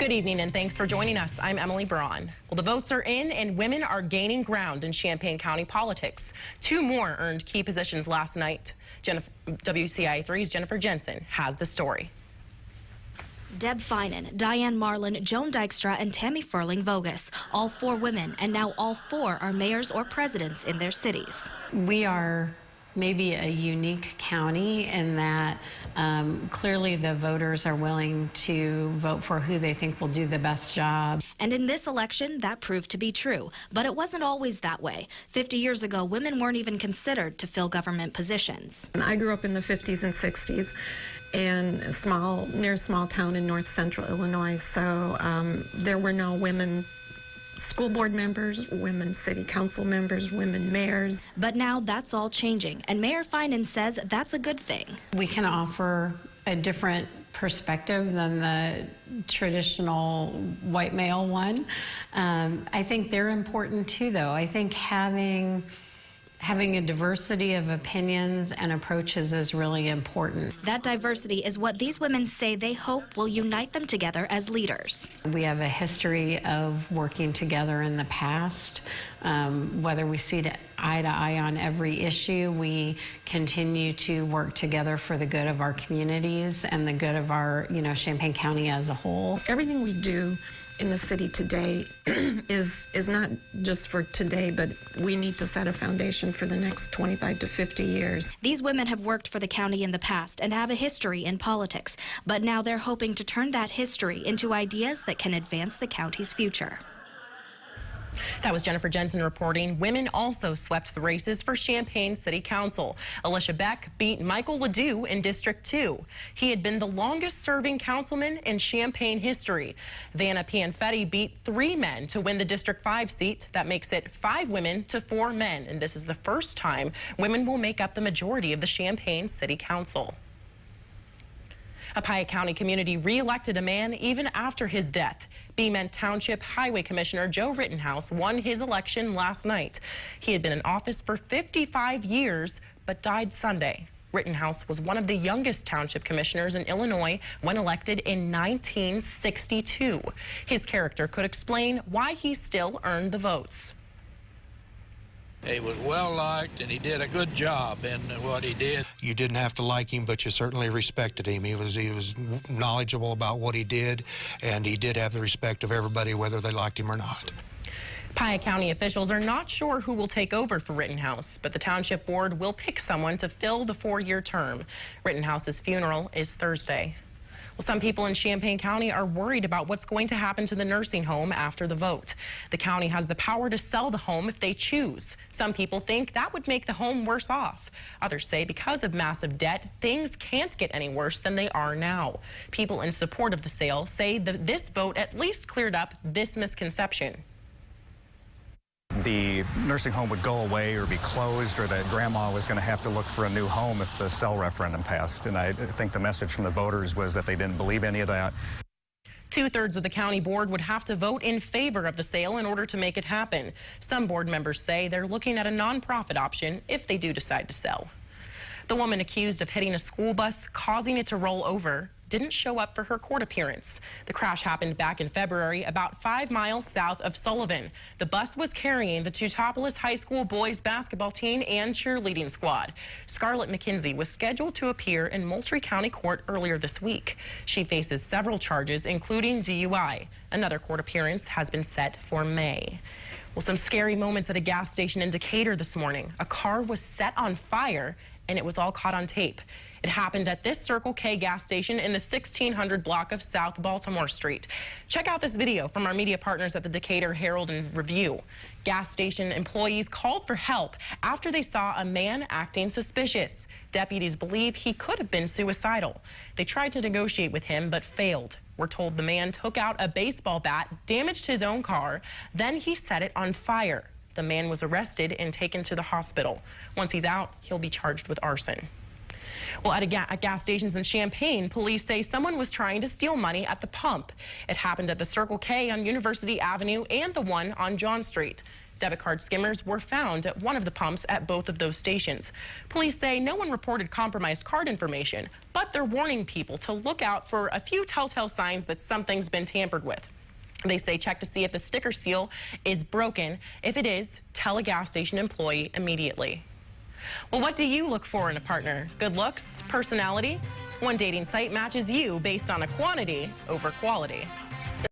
Good evening and thanks for joining us. I'm Emily Braun. Well, the votes are in and women are gaining ground in Champaign County politics. Two more earned key positions last night. WCIA3's Jennifer Jensen has the story. Deb Finan, Diane Marlin, Joan Dykstra, and Tammy Furling-Vogus. All four women, and now all four are mayors or presidents in their cities. We are maybe a unique county in that clearly the voters are willing to vote for who they think will do the best job. And in this election, that proved to be true. But it wasn't always that way. 50 years ago, women weren't even considered to fill government positions. I grew up in the 50s and 60s in near a small town in north central Illinois, so there were no women school board members, women city council members, women mayors. But now that's all changing, and Mayor Finan says that's a good thing. We can offer a different perspective than the traditional white male one. I think they're important too, though. I think having a diversity of opinions and approaches is really important. That diversity is what these women say they hope will unite them together as leaders. We have a history of working together in the past. Whether we see eye to eye on every issue, we continue to work together for the good of our communities and the good of our, Champaign County as a whole. Everything we do in the city today is not just for today, but we need to set a foundation for the next 25 to 50 years. These women have worked for the county in the past and have a history in politics, but now they're hoping to turn that history into ideas that can advance the county's future. That was Jennifer Jensen reporting. Women also swept the races for Champaign City Council. Alicia Beck beat Michael Ledoux in District 2. He had been the longest-serving councilman in Champaign history. Vanna Pianfetti beat 3 men to win the District 5 seat. That makes it 5 women to 4 men, and this is the first time women will make up the majority of the Champaign City Council. A Piatt County community re-elected a man even after his death. Beamont Township Highway Commissioner Joe Rittenhouse won his election last night. He had been in office for 55 years, but died Sunday. Rittenhouse was one of the youngest township commissioners in Illinois when elected in 1962. His character could explain why he still earned the votes. He was well liked and he did a good job in what he did. You didn't have to like him, but you certainly respected him. He was knowledgeable about what he did, and he did have the respect of everybody, whether they liked him or not. Piatt County officials are not sure who will take over for Rittenhouse, but the township board will pick someone to fill the 4-year term. Rittenhouse's funeral is Thursday. Well, some people in Champaign County are worried about what's going to happen to the nursing home after the vote. The county has the power to sell the home if they choose. Some people think that would make the home worse off. Others say because of massive debt, things can't get any worse than they are now. People in support of the sale say that this vote at least cleared up this misconception. The nursing home would go away or be closed, or that grandma was going to have to look for a new home if the sell referendum passed. And I think the message from the voters was that they didn't believe any of that. 2/3 of the county board would have to vote in favor of the sale in order to make it happen. Some board members say they're looking at a nonprofit option if they do decide to sell. The woman accused of hitting a school bus, causing it to roll over, didn't show up for her court appearance. The crash happened back in February about 5 miles south of Sullivan. The bus was carrying the Teutopolis High School boys basketball team and cheerleading squad. Scarlett McKenzie was scheduled to appear in Moultrie County Court earlier this week. She faces several charges, including DUI. Another court appearance has been set for May. Well, some scary moments at a gas station in Decatur this morning. A car was set on fire and it was all caught on tape. It happened at this Circle K gas station in the 1600 block of South Baltimore Street. Check out this video from our media partners at the Decatur Herald and Review. Gas station employees called for help after they saw a man acting suspicious. Deputies believe he could have been suicidal. They tried to negotiate with him but failed. We're told the man took out a baseball bat, damaged his own car, then he set it on fire. The man was arrested and taken to the hospital. Once he's out, he'll be charged with arson. Well, at gas stations in Champaign, police say someone was trying to steal money at the pump. It happened at the Circle K on University Avenue and the one on John Street. Debit card skimmers were found at one of the pumps at both of those stations. Police say no one reported compromised card information, but they're warning people to look out for a few telltale signs that something's been tampered with. They say check to see if the sticker seal is broken. If it is, tell a gas station employee immediately. Well, what do you look for in a partner? Good looks, personality? One dating site matches you based on a quantity over quality.